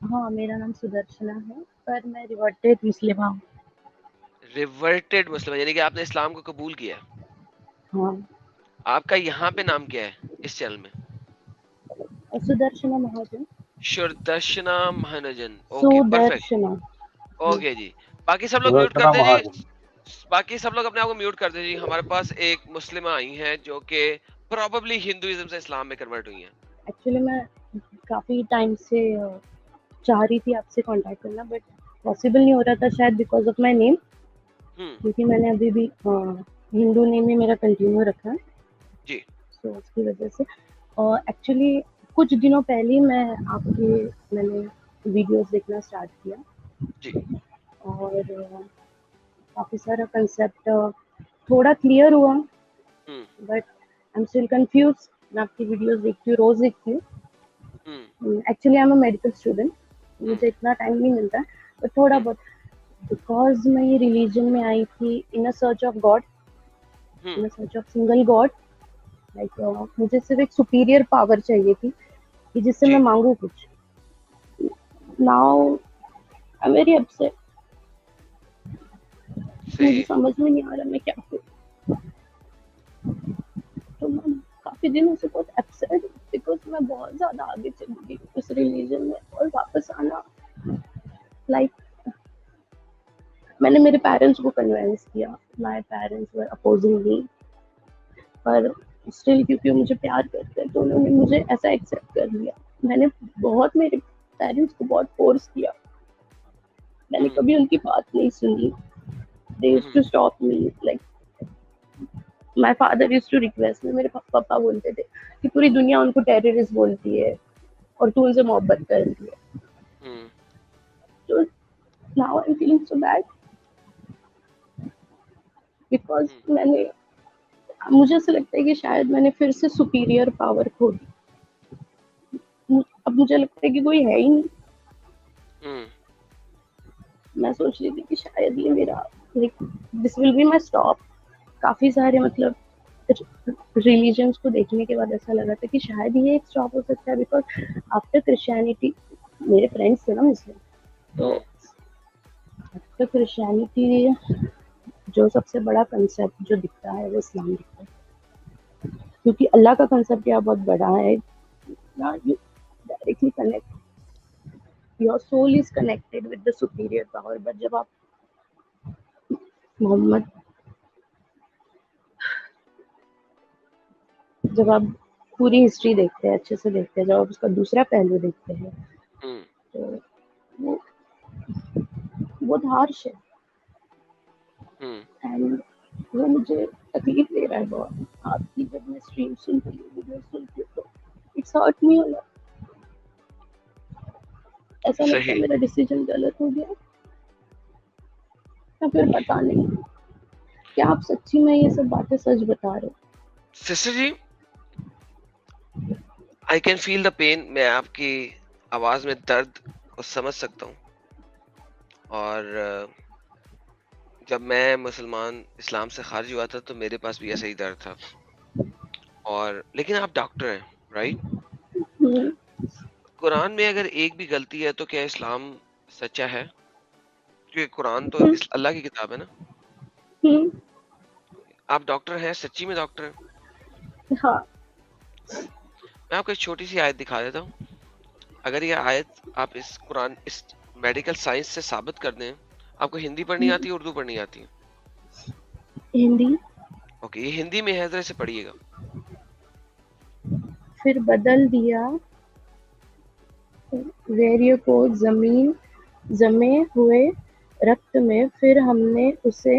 ہاں میرا نام سدرشنا ہے پر میں ریورٹیڈ مسلمہ ہوں. ریورٹڈ مسلم یعنی کہ آپ نے اسلام کو قبول کیا ہے. ہاں آپ کا یہاں پہ نام کیا ہے اس چینل میں؟ Sudarshana Mahajan. Sudarshana Mahajan. Okay perfect. Sudarshana. Okay جی. باقی سب لوگ میوٹ کر سدرشنا دیں جی. مہاجن. باقی سب لوگ اپنے آپ کو میوٹ کر دیں جی. ہمارے پاس ایک مسلمہ آئی ہیں جو کہ پروبیبلی ہندوازم سے اسلام میں کنورٹ ہوئی ہیں. ایکچولی میں کافی ٹائم سے چاہ رہی تھی آپ سے کانٹیکٹ کرنا بٹ پاسبل نہیں ہو رہا تھا شاید بیکاز آف مائی نیم ہوں کیونکہ میں نے ابھی بھی ہندو نیم ہی میرا کنٹینیو رکھا ہے جی سو اس کی وجہ سے. اور ایکچولی کچھ دنوں پہلے ہی میں نے ویڈیوز دیکھنا اسٹارٹ کیا جی اور کافی سارا کنسیپٹ تھوڑا کلیئر ہوا ہوں but I am still confused. میں آپ کی ویڈیوز دیکھتی ہوں روز دیکھتی ہوں. ہوں actually I am a medical student. ہوں مجھے اتنا ٹائم نہیں ملتا بٹ تھوڑا ہوں بہت بیکاز میں یہ ریلیجن میں آئی تھی ان سرچ آف گاڈ ہوں in search of single God. Like مجھے صرف ایک سپیریئر پاور چاہیے تھی کہ جس سے میں جی مانگوں کچھ. Now I am very upset. مجھے صحیح. سمجھ میں نہیں آ رہا میں کیا کروں. تو میں کافی دنوں سے بہت اپسیٹ بیکاز میں بہت زیادہ آگے چلی گئی اس ریلیجن میں اور واپس آنا لائک میں نے میرے پیرنٹس کو کنوینس کیا. My parents were opposing me per still کیونکہ وہ مجھے پیار کرتے ہیں تو انہوں نے مجھے ایسا ایکسیپٹ کر لیا. میں نے بہت میرے پیرنٹس کو بہت فورس کیا. میں نے ہوں کبھی ان کی بات نہیں سنی. They used ہوں to stop me like my father used to request me. میرے پاپا بولتے تھے کہ پوری دنیا ان کو ٹیررسٹ بولتی ہے اور تو ان سے محبت کرتی ہے. ہوں تو now I'm feeling so bad because ہوں میں نے مجھے ایسا لگتا ہے کہ شاید میں نے پھر سے سپیریئر پاور کھو دی. اب مجھے لگتا ہے کہ کوئی ہے ہی نہیں. ہوں میں سوچ رہی تھی کہ شاید یہ میرا دس ول بی مائی اسٹاپ. کافی سارے مطلب ریلیجنس کو دیکھنے کے بعد ایسا لگا تھا کہ شاید یہ ایک اسٹاپ ہو سکتا ہے بیکاز آفٹر کرسچینٹی میرے فرینڈس تھے نا مسلم تو ہوں آفٹر کرسچینٹی جو سب سے بڑا کنسیپٹ جو دکھتا ہے وہ اسلام دکھتا ہے کیونکہ اللہ کا کنسیپٹ یہاں بہت بڑا ہے. You directly connect your soul is connected with the superior power but جب آپ محمد جب آپ پوری ہسٹری دیکھتے ہیں اچھے سے دیکھتے ہیں جب آپ اس کا دوسرا پہلو دیکھتے ہیں ہوں تو وہ بہت ہارش ہے ہوں اینڈ وہ مجھے تکلیف دے رہا ہے بہت. آپ کی جب میں اسٹریم سنتی ہوں ویڈیو سنتی ہوں تو اٹس ہرٹ می ہونا ایسا لگتا ہے صحیح. میرا ڈیسیجن غلط ہو گیا یا پھر پتا نہیں. کیا آپ سچی میں یہ سب باتیں سچ بتا رہے ہو؟ Sister ji I can feel the pain. میں آپ کی آواز میں درد کو سمجھ سکتا ہوں. اور جب میں مسلمان اسلام سے خارج ہوا تھا تو میرے پاس بھی ایسا ہی درد تھا. اور لیکن آپ ڈاکٹر ہیں رائٹ. ہوں قرآن میں اگر ایک بھی غلطی ہے تو کیا اسلام سچا ہے؟ کیونکہ قرآن تو ہوں اللہ کی کتاب ہے نا. ہوں آپ ڈاکٹر ہیں سچی میں ڈاکٹر ہیں. ہاں میں آپ کو ایک چھوٹی سی آیت دکھا دیتا ہوں. اگر یہ آیت آپ اس قرآن اس میڈیکل سائنس سے ثابت کر دیں. آپ کو ہندی پڑھنی آتی ہے اردو پڑھنی آتی ہے؟ ہندی. اوکے یہ ہندی میں ہے ذرا سے پڑھیے گا. پھر بدل دیا ویریو کو زمین جمے ہوئے رقت میں پھر ہم نے اسے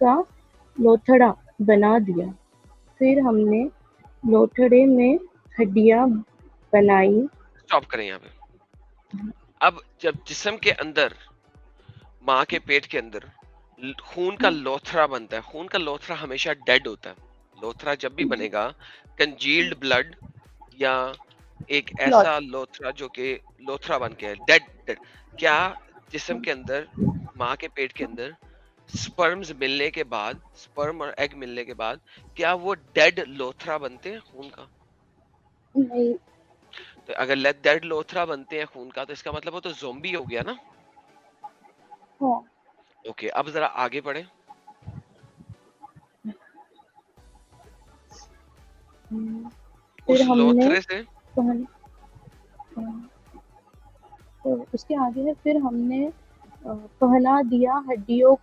کا لوتھڑا بنا دیا. پھر ہم نے لوتھڑے میں ہڈیاں بنائی. اسٹاپ کریں یہاں پہ. اب جب جسم کے اندر ماں کے پیٹ کے اندر خون کا لوتھڑا بنتا ہے. خون کا لوتھڑا ہمیشہ ڈیڈ ہوتا ہے. لوتھڑا جب بھی بنے گا کنجیلڈ بلڈ یا ایک کلوت. ایسا لوتھڑا جو کہ لوتھڑا بن کے ہے ڈیڈ. کیا جسم کے اندر ماں کے پیٹ کے اندر سپرمز ملنے کے بعد سپرم اور ایگ ملنے کے بعد کیا وہ ڈیڈ لوتھڑا بنتے ہیں خون کا؟ نہیں اگر لیٹ دیٹ لوتھرا بنتے ہیں خون کا تو اس کا مطلب وہ تو زومبی ہو گیا نا. ہاں اوکے اب ذرا آگے پڑھیں. پھر اس ہم نے لوتھرے سے تو اس کے آگے ہے پھر ہم نے پہنا دیا ہڈیوں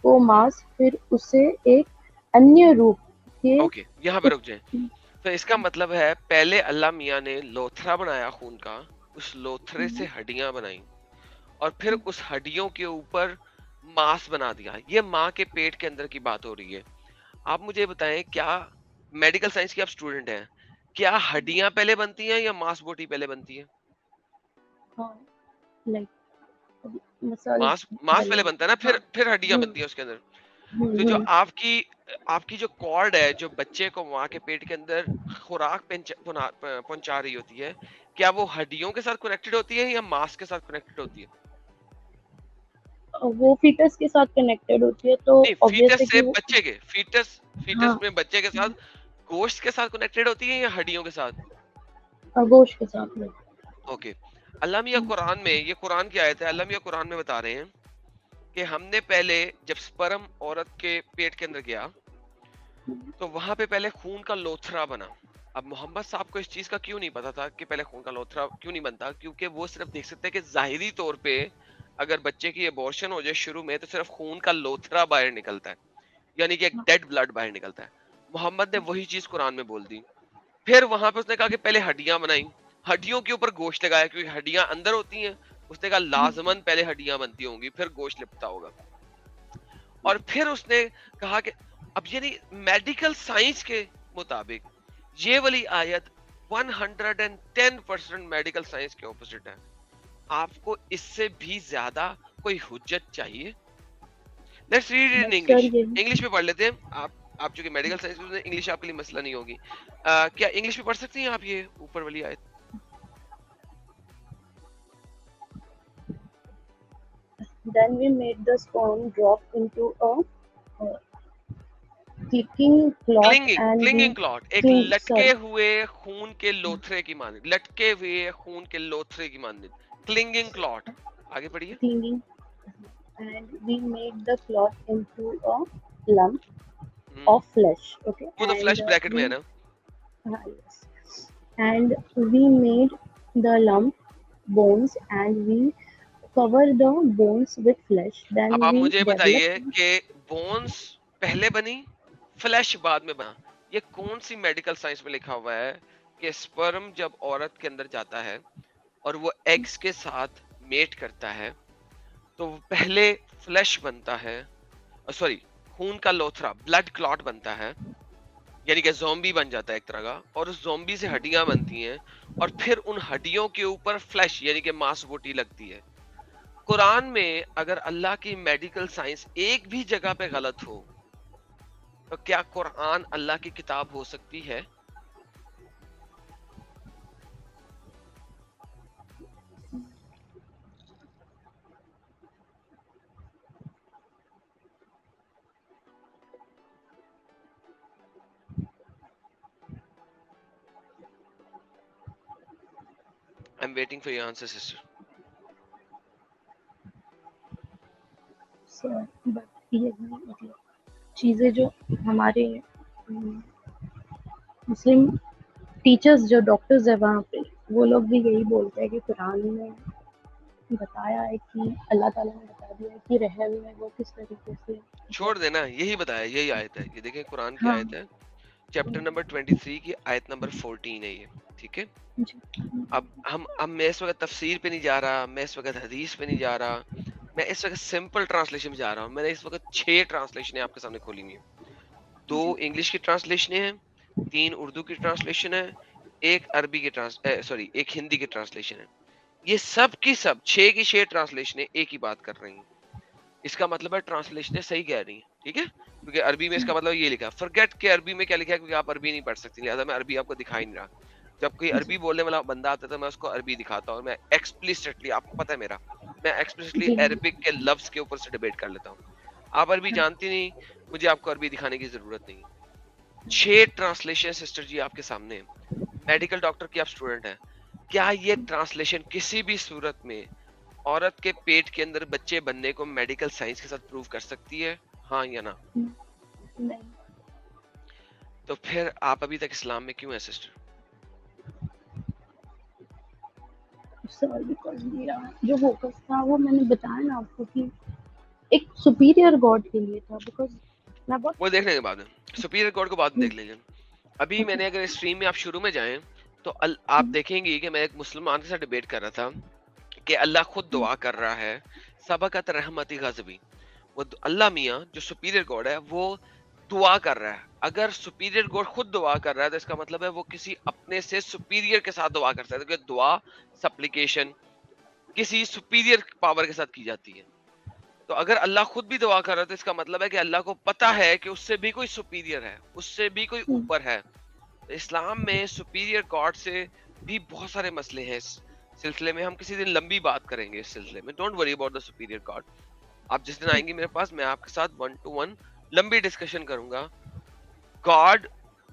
کو ماس، پھر اسے ایک انیہ روپ کے اوکے یہاں پہ رک جائیں. تو اس کا مطلب ہے پہلے اللہ میاں نے لوتھرا بنایا خون کا، اس لوتھرے سے ہڈیاں بنائیں اور پھر اس ہڈیوں کے اوپر ماس بنا دیا. یہ ماں کے پیٹ کے اندر کی بات ہو رہی ہے. آپ مجھے بتائیں کیا میڈیکل سائنس کے آپ اسٹوڈنٹ ہیں، کیا ہڈیاں پہلے بنتی ہیں یا ماس بوٹی پہلے بنتی ہے؟ ہاں لائک مسل ماس پہلے بنتا ہے نا، پھر ہڈیاں بنتی ہیں اس کے اندر. تو جو آپ کی جو کارڈ ہے جو بچے کو ماں کے پیٹ کے اندر خوراک پہنچا رہی ہوتی ہے، کیا وہ ہڈیوں کے ساتھ کنیکٹڈ ہوتی ہے یا ماس کے ساتھ کنیکٹڈ ہوتی ہے؟ وہ فیٹس کے ساتھ کنیکٹڈ ہوتی ہے، تو نہیں، obvious ہے فیٹس کہ سے وہ بچے کے ہاں فیٹس میں بچے کے ساتھ گوشت کے ساتھ کنیکٹڈ ہوتی ہے یا ہڈیوں کے ساتھ؟ گوشت کے ساتھ میں اوکے. اللہ میاں قرآن میں، یہ قرآن کی آیت ہے، اللہ میاں قرآن میں بتا رہے ہیں کہ ہم نے پہلے جب سپرم عورت کے پیٹ کے اندر گیا تو وہاں پہ پہلے خون کا لوتھرا بنا. اب محمد صاحب کو اس چیز کا کیوں نہیں پتا تھا کہ پہلے خون کا لوتھرا کیوں نہیں بنتا؟ کیونکہ وہ صرف دیکھ سکتے ہیں کہ ظاہری طور پہ اگر بچے کی ابورشن ہو جائے شروع میں تو صرف خون کا لوتھرا باہر نکلتا ہے، یعنی کہ ایک ڈیڈ بلڈ باہر نکلتا ہے. محمد نے وہی چیز قرآن میں بول دی. پھر وہاں پہ اس نے کہا کہ پہلے ہڈیاں بنائیں، ہڈیوں کے اوپر گوشت لگایا کیونکہ ہڈیاں اندر ہوتی ہیں. اس نے کہا لازماً پہلے ہڈیاں بنتی ہوں گی پھر گوشت لپٹا ہوگا. اور پھر اس نے کہا کہ اب یعنی میڈیکل سائنس کے مطابق یہ والی آیت 110% میڈیکل سائنس کے اپوزٹ ہے. آپ کو اس سے بھی زیادہ کوئی حجت چاہیے؟ لیٹس ریڈ ان بس سر انگلش. یہی انگلش میں پڑھ لیتے ہیں. آپ چونکہ میڈیکل سائنس میں انگلش آپ کے لیے مسئلہ نہیں ہوگی. کیا انگلش میں پڑھ سکتی ہیں آپ یہ اوپر والی آیت؟ then we made the sperm drop into a clicking clot and we clinging client, ایک cling لٹکے sorry ہوئے خون کے لوتھرے کی مانند، لٹکے ہوئے خون کے لوتھرے کی مانند کلنگنگ کلاٹ. آگے پڑھیے. clinging and we made the clot into a lump of flesh, okay, وہ تو and فلیش بریکٹ میں ہے we نا. yes, and we made the lump bones and we cover the bones with flesh, then اب آپ we مجھے بتائیے developed کہ بونس پہلے بنی فلیش بعد میں بنا. یہ کون سی میڈیکل سائنس میں لکھا ہوا ہے کہ سپرم جب عورت کے اندر جاتا ہے اور وہ ایگز کے ساتھ میٹ کرتا ہے تو وہ پہلے فلیش بنتا ہے، سوری خون کا لوتھرا بلڈ کلاٹ بنتا ہے، یعنی کہ زومبی بن جاتا ہے ایک طرح کا، اور اس زومبی سے ہڈیاں بنتی ہیں اور پھر ان ہڈیوں کے اوپر فلیش یعنی کہ ماس بوٹی لگتی ہے. قرآن میں اگر اللہ کی میڈیکل سائنس ایک بھی جگہ پہ غلط ہو تو کیا قرآن اللہ کی کتاب ہو سکتی ہے؟ I'm waiting for your answer, sister. but یہ مطلب چیزیں جو ہمارے مسلم ٹیچرز جو ڈاکٹرز ہیں وہاں پہ وہ لوگ بھی یہی بولتے ہیں کہ قرآن میں بتایا ہے کہ اللہ تعالیٰ نے بتا دیا ہے کہ رحم ہے وہ کس طریقے سے چھوڑ دینا، یہی بتایا، یہی آیت ہے. یہ دیکھیں قرآن کی ہاں آیت ہے، چیپٹر نمبر 23 کی آیت نمبر 14 ہے یہ. ٹھیک ہے. جی اب میں اس وقت تفسیر پہ نہیں جا رہا، میں اس وقت حدیث پہ نہیں جا رہا، میں اس وقت سمپل ٹرانسلیشن پہ جا رہا ہوں. میں نے اس وقت 6 ٹرانسلیشنیں آپ کے سامنے کھولی ہوئی ہیں. 2 انگلش کی ٹرانسلیشنیں ہیں، 3 اردو کی ٹرانسلیشن ہے، ایک عربی کی ایک ہندی کی ٹرانسلیشن ہے. یہ سب کی سب 6 کی 6 ٹرانسلیشنیں ایک ہی بات کر رہی ہیں. اس کا مطلب ہے ٹرانسلیشنیں صحیح کہہ رہی ہیں. ٹھیک ہے. کیونکہ عربی میں اس کا مطلب یہ لکھا، فرگیٹ کہ عربی میں کیا لکھا ہے، کیونکہ آپ عربی نہیں پڑھ سکتی، لہٰذا میں عربی آپ کو دکھا ہی نہیں رہا. جب کوئی عربی بولنے والا بندہ آتا ہے تو میں اس کو عربی دکھاتا ہوں، اور میں ایکسپلیسٹلی، آپ کو پتہ ہے میں ایکسپلیسٹلی جی عربک کے لفظ کے اوپر سے ڈیبیٹ کر لیتا ہوں. آپ عربی جانتی نہیں، مجھے آپ کو عربی دکھانے کی ضرورت نہیں. 6 ٹرانسلیشن سسٹر جی آپ کے سامنے ہیں. میڈیکل ڈاکٹر کی آپ اسٹوڈنٹ ہیں. کیا یہ ٹرانسلیشن کسی بھی صورت میں عورت کے پیٹ کے اندر بچے بننے کو میڈیکل سائنس کے ساتھ پروو کر سکتی ہے؟ ہاں یا نہ؟ نہیں. تو پھر آپ ابھی تک اسلام میں کیوں ہیں سسٹر؟ سر بیکاز میرا جو فوکس تھا وہ میں نے بتایا نا آپ کو کہ ایک سپیریئر گاڈ کے لیے تھا. بیکاز میں بہت وہ دیکھ لیں گے بعد میں، سپیریئر گاڈ کو بعد میں دیکھ لیں گے. ابھی میں نے اگر اسٹریم میں آپ شروع میں جائیں تو آپ دیکھیں گے کہ میں ایک مسلمان کے ساتھ ڈیبیٹ کر رہا تھا کہ اللہ خود دعا کر رہا ہے سبقت رحمتی غضبی. وہ اللہ میاں جو سپیریئر گاڈ ہے وہ دعا کر رہا ہے. اگر سپیریئر گاڈ خود دعا کر رہا ہے تو اس کا مطلب ہے وہ کسی اپنے سے سپیریئر کے ساتھ دعا کر سکتا ہے، کیونکہ دعا سپلیکیشن کسی سپیریئر پاور کے ساتھ کی جاتی ہے. تو اگر اللہ خود بھی دعا کر رہا ہے تو اس کا مطلب ہے کہ اللہ کو پتا ہے کہ اس سے بھی کوئی سپیریئر ہے، اس سے بھی کوئی اوپر ہے. اسلام میں سپیریئر گاڈ سے بھی بہت سارے مسئلے ہیں. اس سلسلے میں ہم کسی دن لمبی بات کریں گے. اس سلسلے میں don't worry about the superior God. آپ جس دن آئیں گے میرے پاس میں آپ کے ساتھ 1 to 1 لمبی ڈسکشن کروں گا گاڈ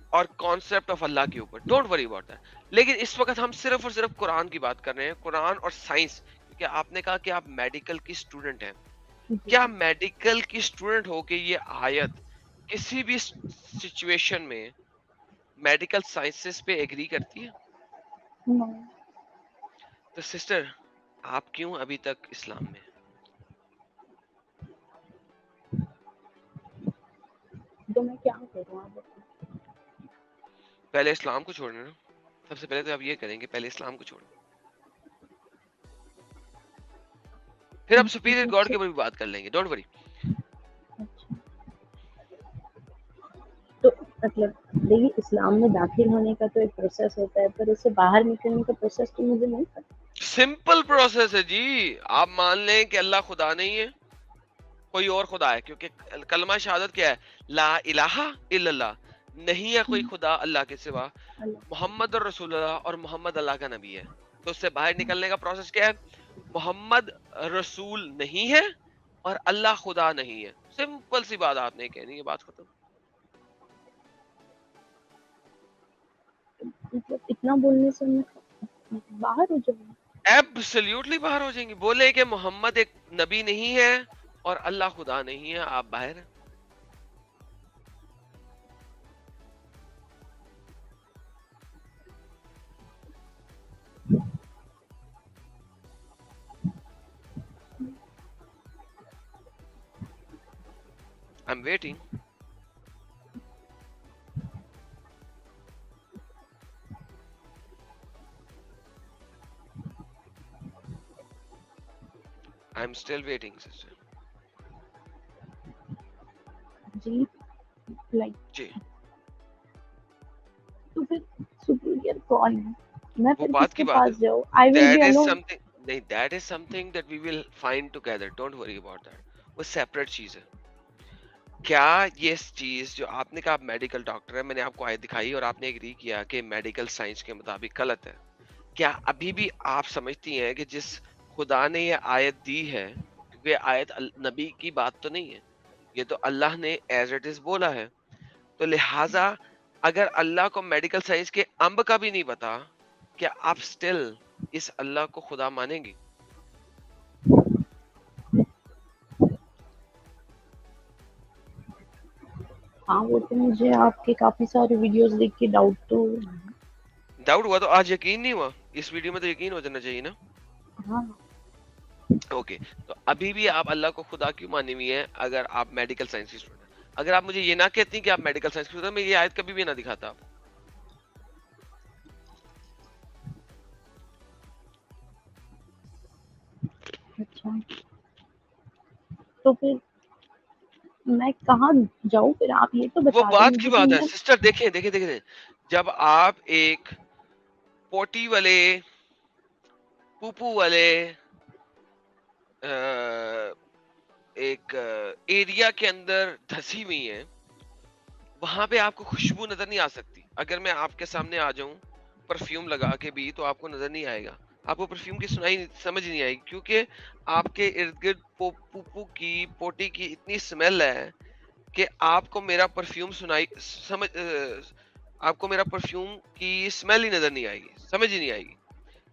اور کانسیپٹ آف اللہ کے اوپر. Don't worry about that. لیکن اس وقت ہم صرف اور صرف قرآن کی بات کر رہے ہیں، قرآن اور سائنس. کیونکہ آپ نے کہا کہ آپ میڈیکل کی اسٹوڈنٹ ہیں. کیا میڈیکل کی اسٹوڈنٹ ہو کے یہ آیت کسی بھی سچویشن میں میڈیکل سائنسز پہ ایگری کرتی ہے؟ تو سسٹر آپ کیوں ابھی تک اسلام میں؟ تو میں کیا کروں آپ بتائیں؟ پہلے اسلام کو چھوڑنا نا. سب سے پہلے تو آپ یہ کریں گے پہلے اسلام کو چھوڑیں، پھر آپ سپیریئر گاڈ کے اوپر بھی بات کر لیں گے. Don't worry. تو مطلب دیکھیے اسلام میں داخل ہونے کا تو ایک پروسیس ہوتا ہے، پر اس سے باہر نکلنے کا پروسیس تو مجھے نہیں پتا. سمپل پروسیس ہے جی. آپ مان لیں کہ اللہ خدا نہیں ہے، کوئی اور خدا ہے. کیونکہ کلمہ شہادت کیا ہے؟ لا الہ الا اللہ، نہیں ہے کوئی خدا اللہ کے سوا. محمد رسول اللہ، اور محمد اللہ کا نبی ہے. تو اس سے باہر نکلنے کا پروسیس کیا ہے؟ محمد رسول نہیں ہے اور اللہ خدا نہیں ہے. سمپل سی بات آپ نے کہنی ہے، بات ختم. مطلب اتنا بولنے سے میں باہر ہو جاؤں. ایبسلیوٹلی باہر ہو جائیں گے. بولے کہ محمد ایک نبی نہیں ہے اور اللہ خدا نہیں ہے، آپ باہر ہیں. I'm waiting. I'm still waiting, sister. جی لائک جی تو پھر سپیریئر کون ہے؟ میں وہ پھر بات کس کی کے بات ہے. پاس جاؤں؟ I will be That is alone. something. نہیں, that is something that we will find together. Don't worry about that. وہ separate چیز ہے. کیا یہ چیز جو آپ نے کہا آپ میڈیکل ڈاکٹر ہے، میں نے آپ کو آیت دکھائی اور آپ نے ایگری کیا کہ میڈیکل سائنس کے مطابق غلط ہے. کیا ابھی بھی آپ سمجھتی ہیں کہ جس خدا نے یہ آیت دی ہے، کیونکہ یہ آیت نبی کی بات تو نہیں ہے، یہ تو اللہ نے ایز اٹ از بولا ہے، تو لہٰذا اگر اللہ کو میڈیکل سائنس کے امب کا بھی نہیں پتا، کیا آپ سٹل اس اللہ کو خدا مانیں گی؟ ہاں وہ تو مجھے آپ کے کافی سارے ویڈیوز دیکھ کے ڈاؤٹ تو ڈاؤٹ ہوا تو آج یقین نہیں ہوا. اس ویڈیو میں تو یقین ہو جانا چاہیے نا. ہاں. اوکے، تو ابھی بھی آپ اللہ کو خدا کیوں مانی ہوئی ہیں اگر آپ میڈیکل سائنس کی اسٹوڈنٹ ہیں؟ اگر آپ مجھے یہ نہ کہتی کہ آپ میڈیکل سائنس کی اسٹوڈنٹ، میں یہ آیت کبھی بھی نہ دکھاتا آپ. اچھا تو پھر میں کہاں جاؤں؟ پھر آپ یہ تو وہ بتا دیں بات کی مجھے کہ بات ہے میں سسٹر. دیکھیں جب آپ ایک پوٹی والے پوپو والے ایک ایریا کے اندر دھسی ہوئی ہیں، وہاں پہ آپ کو خوشبو نظر نہیں آ سکتی. اگر میں آپ کے سامنے آ جاؤں پرفیوم لگا کے بھی تو آپ کو نظر نہیں آئے گا. آپ کو پرفیوم کی سمجھ نہیں آئے گی، کیونکہ آپ کے ارد گرد پوپو کی پوٹی کی اتنی اسمیل ہے کہ آپ کو میرا پرفیوم آپ کو میرا پرفیوم کی اسمیل ہی نظر نہیں آئے گی، سمجھ ہی نہیں آئے گی.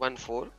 14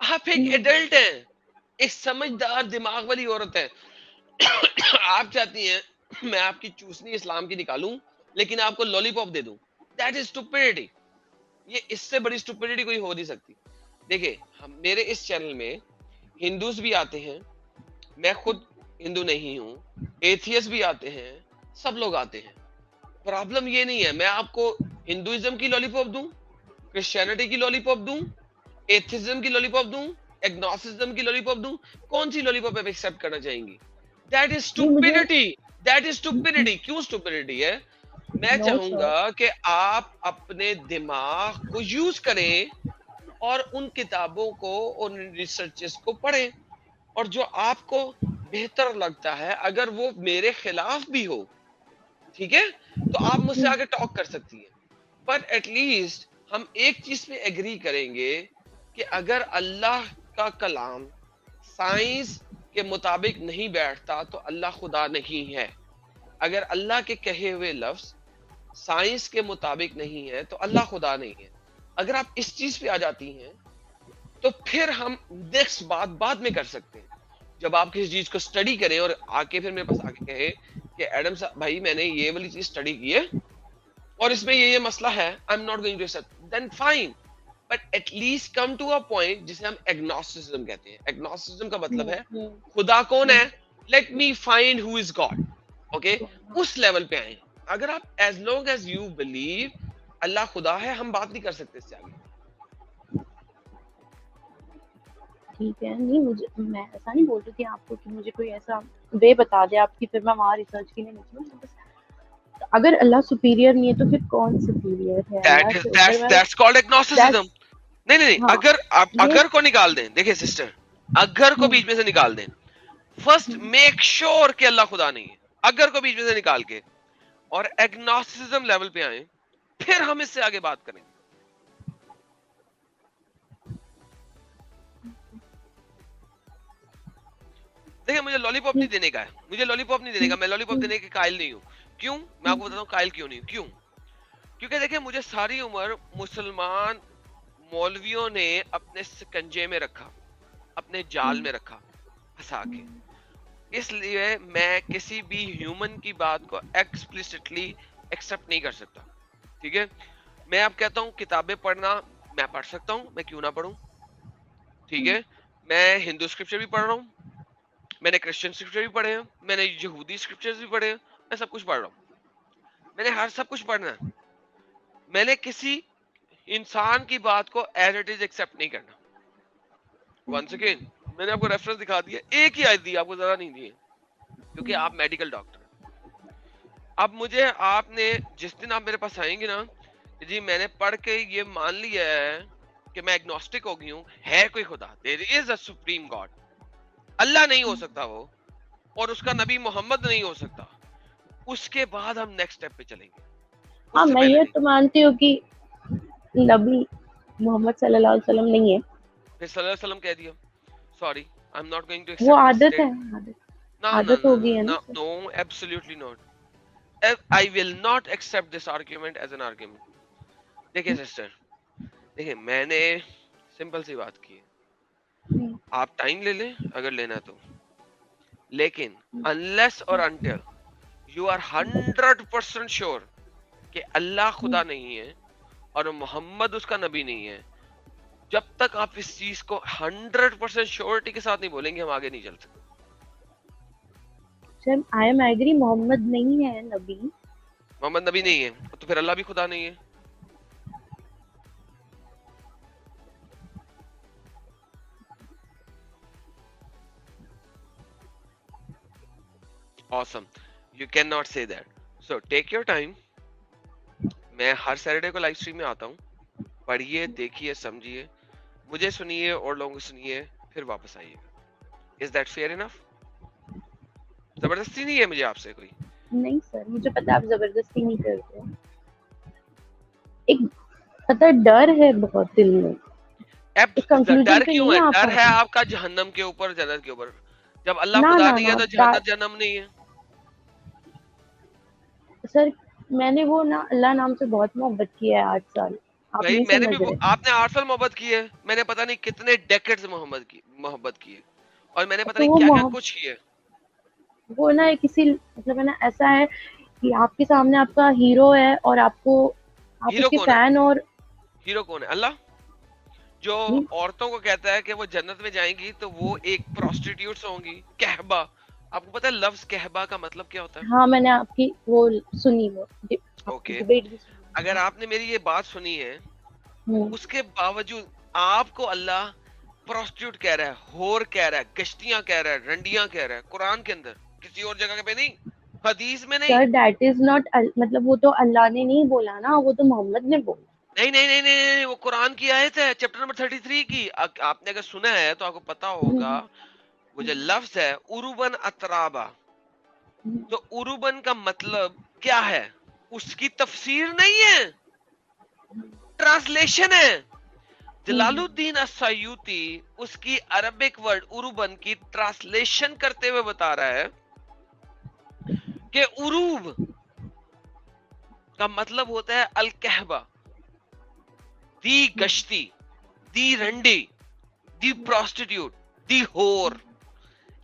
آپ ایک ایڈلٹ ہیں, ایک سمجھدار دماغ والی عورت ہے. آپ چاہتی ہیں میں آپ کی چوسنی اسلام کی نکالوں لیکن آپ کو لولی پاپ دے دوں. That is اسٹوپڈیٹی. یہ اس سے بڑی اسٹوپڈیٹی کوئی ہو نہیں سکتی. دیکھیں میرے اس چینل میں ہندوز بھی آتے ہیں, میں خود ہندو نہیں ہوں, ایتھیس بھی آتے ہیں, سب لوگ آتے ہیں. پرابلم یہ نہیں ہے میں آپ کو ہندوازم کی لالی پاپ دوں, کرسچینٹی کی لالی پاپ دوں, ایتھیزم کی لالی پاپ دوں, ایگنوسٹزم کی لالی پاپ دوں, کون سی لالی پاپ آپ ایکسپٹ کرنا چاہیں گی؟ دیٹ از نہیں مجھے اسٹوپڈیٹی. That is اسٹوپڈیٹی. کیوں اسٹوپڈیٹی ہے؟ میں نو چاہوں سر. گا کہ آپ اپنے دماغ کو یوز کریں اور ان کتابوں کو, ان ریسرچز کو پڑھیں, اور جو آپ کو بہتر لگتا ہے اگر وہ میرے خلاف بھی ہو, ٹھیک ہے, تو آپ مجھ سے آگے ٹاک کر سکتی ہیں. پر ایٹ لیسٹ ہم ایک چیز پہ ایگری کریں گے کہ اگر اللہ کا کلام سائنس کے مطابق نہیں بیٹھتا تو اللہ خدا نہیں ہے. اگر اللہ کے کہے ہوئے لفظ سائنس کے مطابق نہیں ہے تو اللہ خدا نہیں ہے. اگر آپ اس چیز پہ آ جاتی ہیں تو پھر ہم نیکسٹ بات بعد میں کر سکتے ہیں. جب آپ کسی چیز کو اسٹڈی کریں اور آ کے پھر میرے پاس آ کے کہے کہ ایڈم صاحب بھائی میں نے یہ والی چیز اسٹڈی کی ہے اور اس میں یہ مسئلہ ہے, I am not going to accept, then fine. But at least come to a point جسے ہم ایگنوسٹسزم کہتے ہیں. ایگنوسٹسزم کا مطلب ہے خدا کون ہے, let me find who is God. Okay, اس لیول پہ آئیں. اگر آپ as long as you believe Allah خدا ہے, ہم بات نہیں کر سکتے اس سے آگے. ٹھیک ہے. نہیں مجھے, میں ایسا نہیں بول رہی تھی آپ کو کہ مجھے کوئی ایسا وے بتا دے آپ کی, پھر میں وہاں ریسرچ کے لیے نکلوں. اگر اللہ سپیریئر نہیں ہے تو پھر کون سپیریئر ہے اللہ سے اوپر والا؟ That's called agnosticism. نہیں نہیں نہیں, ہاں اگر آپ یہ اگر کو نکال دیں, دیکھیں سسٹر, اگر کو بیچ میں سے نکال دیں, فرسٹ میک شور کہ اللہ خدا نہیں ہے, اگر کو بیچ میں سے نکال کے, اور ایگنوسٹسزم لیول پہ آئیں, پھر ہم اس سے آگے بات کریں گے. دیکھیں مجھے لالی پاپ نہیں دینے کا ہے, مجھے لالی پاپ نہیں دینے کا, میں لالی پاپ دینے کے قائل نہیں ہوں. کیوں؟ میں آپ کو بتاتا ہوں قائل کیوں نہیں. کیوں؟ کیونکہ دیکھیں مجھے ساری عمر مسلمان مولویوں نے اپنے سکنجے میں رکھا, اپنے جال میں رکھا پھنسا کے. اس لیے میں کسی بھی ہیومن کی بات کو ایکسپلسٹلی ایکسپٹ نہیں کر سکتا. ٹھیک ہے, میں اب کہتا ہوں کتابیں پڑھنا میں پڑھ سکتا ہوں, میں کیوں نہ پڑھوں. ٹھیک ہے, میں ہندو اسکرپچر بھی پڑھ رہا ہوں, میں نے کرسچن اسکرپچر بھی پڑھے ہیں, میں نے یہودی اسکرپچر بھی پڑھے ہیں, میں سب کچھ پڑھ رہا ہوں, میں نے ہر سب کچھ پڑھنا ہے. میں نے کسی انسان کی بات کو ایز اٹ از ایکسپٹ نہیں کرنا. ونس اگین میں نے آپ کو ریفرنس دکھا دیا, ایک ہی آیت دی آپ کو, زیادہ نہیں دی, کیونکہ آپ میڈیکل ڈاکٹر. اب مجھے آپ نے جس دن آپ میرے پاس آئیں گے نا, جی میں نے پڑھ کے یہ مان لیا ہے کہ میں ایگنوسٹک ہو گئی ہوں, ہے کوئی خدا, دیر از اے سپریم گاڈ, اللہ نہیں ہو سکتا وہ, اور اس کا نبی محمد نہیں ہو سکتا, اس کے بعد ہم نیکسٹ اسٹیپ پہ چلیں گے, ہاں اس سے میں پہلے یہ نہیں. تو مانتی ہوں کہ نبی محمد صلی اللہ علیہ وسلم نہیں ہے, پھر صلی اللہ علیہ وسلم کہہ دیا, sorry I am not going to وہ ایکسپٹ دس عادت ہے, اسٹیٹمنٹ. No, no, عادت no, ہو no, گئی ہے نا. no, no, absolutely not. I will not accept this argument as an argument. دیکھیں سسٹر, دیکھیں میں نے سمپل سی بات کی ہے, آپ ٹائم لے لیں اگر لینا تو, لیکن unless اور until you are 100% sure کہ اللہ خدا نہیں ہے اور محمد اس کا نبی نہیں ہے, جب تک آپ اس چیز کو 100% شیورٹی کے ساتھ نہیں بولیں گے, ہم آگے نہیں چل سکتے. آئی ایم ایگری, محمد نہیں ہے نبی, محمد نبی نہیں ہے تو پھر اللہ بھی خدا نہیں ہے. Awesome. You cannot say that. So take your time. میں ہر سیٹرڈے کو لائف اسٹریم میں آتا ہوں, پڑھیے, دیکھیے, سمجھیے, مجھے سنیے اور لوگوں کو سنیے, پھر واپس آئیے گا. Is that fair enough? زبردستی نہیں ہے مجھے آپ سے کوئی. نہیں سر مجھے پتا آپ زبردستی نہیں کرتے, ایک پتہ ڈر ہے بہت دل میں, ایک کنکلوژن ڈر پہ کیوں نہیں ہے؟ آ ڈر ہے پاتے. آپ کا جہنم کے اوپر, جنت کے اوپر. جب اللہ نہ خدا نہ نہیں ہے نہ تو جنت جہنم نہیں ہے. سر میں نے وہ نا اللہ نام سے بہت محبت کی ہے 8 سال, آپ بھائی نہیں میں نے بھی سمجھ رہے. آپ نے 8 سال محبت کی ہے, میں نے پتہ نہیں کتنے ڈیکیڈز محبت کی ہے, اور میں نے پتہ تو نہیں وہ کیا کیا کچھ کیا ہے. وہ نا کسی مطلب ہے نا ایسا ہے کہ آپ کے سامنے آپ کا ہیرو ہے اور آپ کو آپ اس ہیرو کے کون ہے؟ فین اور ہیرو کون ہے؟ اللہ, جو عورتوں کو کہتا ہے کہ وہ جنت میں جائیں گی تو وہ ایک پروسٹیٹیوٹس ہوں گی. کہبا, آپ کو پتہ ہے لفظ کہبا کا مطلب کیا ہوتا ہے؟ ہاں میں نے آپ کی وہ سنی وہ آپ کی اوکے, ڈبیٹ بھی سنی. اگر آپ نے میری یہ بات سنی ہے, ہوں. اس کے باوجود آپ کو اللہ پروسٹیوٹ کہہ رہا ہے, ہور کہہ رہا ہے, گشتیاں کہہ رہا ہے, رنڈیاں کہہ رہا ہے, قرآن کے اندر, کسی اور جگہ پہ نہیں, حدیث میں نہیں. سر دیٹ از ناٹ مطلب وہ تو اللہ نے نہیں بولا نا, وہ تو محمد نے بولا. نہیں نہیں نہیں نہیں, وہ قرآن کی آیت ہے چیپٹر نمبر 33 کی. آپ نے اگر سنا ہے تو آپ کو پتا ہوگا, وہ جو لفظ ہے عروبن اترابا, تو عروبن کا مطلب کیا ہے؟ اس کی تفسیر نہیں ہے, ٹرانسلیشن ہے. جلال الدین السیوطی اس کی عربک ورڈ عروبن کی ٹرانسلیشن کرتے ہوئے بتا رہا ہے کہ عروب کا مطلب ہوتا ہے الکہبہ, دی گشتی, دی رنڈی, دی پروسٹیٹیوٹ, دی ہور.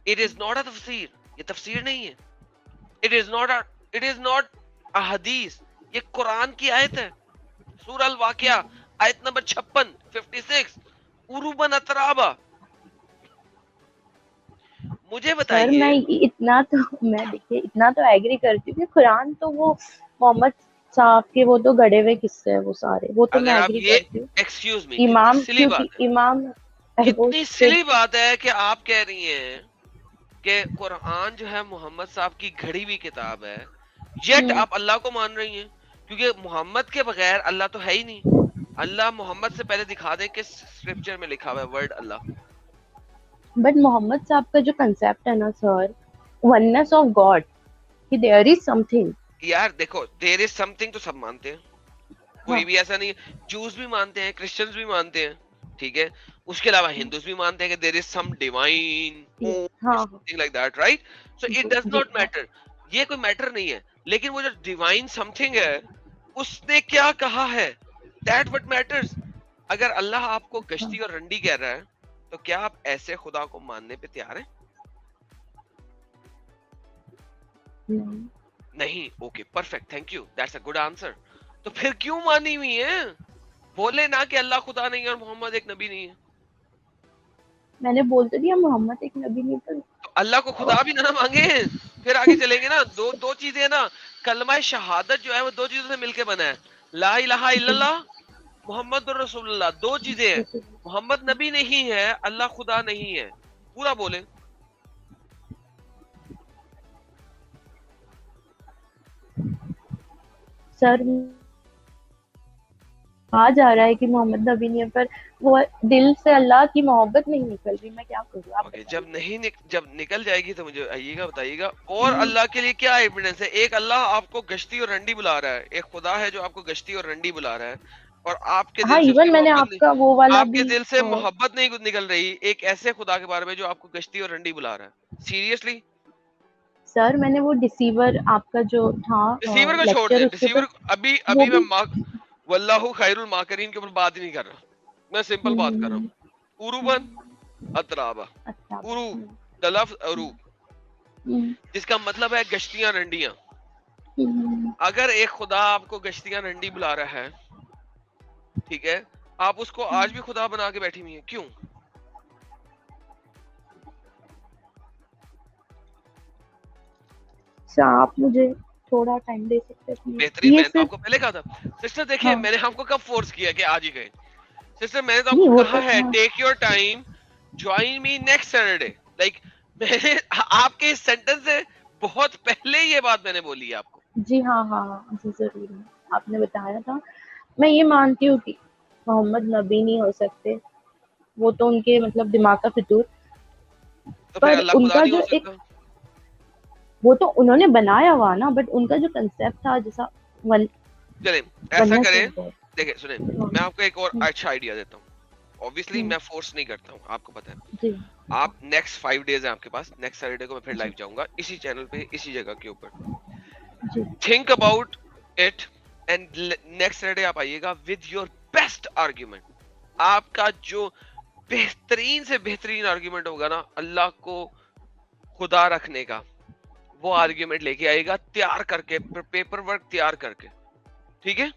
اٹ از ناٹ اے تفسیر, یہ تفسیر نہیں ہے. اٹ از ناٹ اے حدیث, یہ قرآن کی آیت ہے. سورہ الواقعہ آیت نمبر 56 عروبن اترابا. مجھے سر بتائیے, میں اتنا تو میں دیکھیے اتنا تو ایگری کرتی ہوں کہ قرآن تو وہ محمد صاحب کے وہ تو گڑے ہوئے قصے ہیں وہ سارے, وہ تو میں اگر آپ ایگری یہ, کرتی ہوں. ایکسکیوز می, کتنی امام سلی کیونکہ بات ہے, امام وہ کتنی سلی بات ہے کہ آپ کہہ رہی ہیں کہ قرآن جو ہے محمد صاحب کی گھڑی ہوئی کتاب ہے, یٹ آپ اللہ کو مان رہی ہیں, کیونکہ محمد کے بغیر اللہ تو ہے ہی نہیں. اللہ محمد سے پہلے دکھا دیں کہ اسکرپچر میں لکھا ہوا ہے ورڈ اللہ. بٹ محمد صاحب کا جو کنسیپٹ ہے نا سر, وننس آف گاڈ, کہ دیئر از سم تھنگ. یار دیکھو, دیر از سم تھنگ تو سب مانتے ہیں, ہاں کوئی بھی ایسا نہیں ہے. جوز بھی مانتے ہیں, کرسچنز بھی مانتے ہیں, ٹھیک ہے. اس کے علاوہ ہندوز بھی مانتے ہیں کہ دیر از سم ڈیوائن ہاں like that, right. So it جی ڈز جی ناٹ میٹر, یہ کوئی میٹر نہیں ہے. لیکن وہ جو ڈیوائن سم تھنگ ہے, اس نے کیا کہا ہے, دیٹ وٹ میٹرز. اگر اللہ آپ کو گشتی اور رنڈی کہہ رہا ہے, تو کیا آپ ایسے خدا کو ماننے پہ تیار ہیں؟ نہیں. Okay, perfect, thank you, that's a good answer. تو پھر کیوں مانی ہوئی ہیں؟ بولے نا کہ اللہ خدا نہیں ہے اور محمد ایک نبی نہیں ہے. میں نے بول تو دیا محمد ایک نبی نہیں تھا. تو اللہ کو خدا بھی نہ مانگے, پھر آگے چلیں گے نا. دو چیزیں ہیں نا, کلمہ شہادت جو ہے وہ دو چیزوں سے مل کے بنا ہے, لا الہ الا اللہ, محمد رسول اللہ. دو چیزیں ہیں, محمد نبی نہیں ہے, اللہ خدا نہیں ہے. پورا بولیں. سر کہا جا رہا ہے کہ محمد نبی نہیں ہے, پر وہ دل سے اللہ کی محبت نہیں نکل رہی. میں کیا کروں, آپ اوکے, بتائیے. جب نکل جائے گی تو مجھے آئیے گا, بتائیے گا. اور اللہ کے لیے کیا ایویڈنس ہے؟ ایک اللہ آپ کو گشتی اور رنڈی بلا رہا ہے, ایک خدا ہے جو آپ کو گشتی اور رنڈی بلا رہا ہے, اور آپ کے ہاں دل سے اس کی ایون میں نے محبت آپ نہیں, کا وہ والا آپ کے بھی دل سے محبت نہیں نکل رہی ایک ایسے خدا کے بارے میں جو آپ کو گشتی اور رنڈی بلا رہا ہے. سیریسلی, سر میں نے وہ ڈسیور آپ کا جو تھا ڈسیور کو چھوڑ لیکچر, دیں, اس کے ڈسیور اوپر وہ ابھی بھی میں واللہ خیر الماکرین کے اوپر بات ہی نہیں کر رہا, میں سمپل بات کر رہا ہوں. عروبن اترابا, اچھا. عروب, دا لفظ عروب, جس کا مطلب ہے گشتیاں رنڈیاں. اگر ایک خدا آپ کو گشتیاں رنڈی بلا رہا ہے, ٹھیک ہے, آپ اس کو آج بھی خدا بنا کے بیٹھی ہوئی ہیں, کیوں؟ آپ مجھے تھوڑا ٹائم دے سکتے ہیں بہترین, یہ میں نے تو آپ کو صرف. پہلے کہا تھا. سسٹر دیکھیں, ہاں میں نے آپ کو کب فورس کیا کہ آج ہی گئے؟ سسٹر میں نے تو آپ کو نہیں وہ تو کہا ہے ہاں. Take your time, join me next Saturday. Like میں نے آپ کے اس سینٹنس سے بہت پہلے یہ بات میں نے بولی ہے آپ کو. جی ہاں جی ضرور ہے, آپ نے بتایا تھا. میں یہ مانتی ہوں کہ محمد نبی نہیں ہو سکتے, وہ تو ان کے مطلب دماغ کا فطور. تو پھر پر اللہ ان خدا کا نہیں جو ہو ایک سکتا؟ وہ تو انہوں نے بنایا ہوا نا, بٹ ان کا جو کنسیپٹ تھا جیسا چلیں ایسا ونس کریں, آف گاڈ. دیکھیں سنیں, میں آپ کو ایک اور اچھا آئیڈیا دیتا ہوں. obviously میں فورس نہیں کرتا ہوں, آپ کو پتا ہے. جی آپ نیکسٹ 5 days ہیں آپ کے پاس, نیکسٹ سیٹرڈے کو میں پھر جی لائیو جاؤں گا اسی چینل پہ, اسی جگہ کے اوپر. جی think about it, and next Saturday آپ آئیے گا ود یور بیسٹ آرگیومنٹ, آپ کا جو بہترین سے بہترین آرگیومنٹ ہوگا نا اللہ کو خدا رکھنے کا, وہ آرگیومنٹ لے کے آئے گا تیار کر کے, پیپر ورک تیار کر کے, ٹھیک ہے.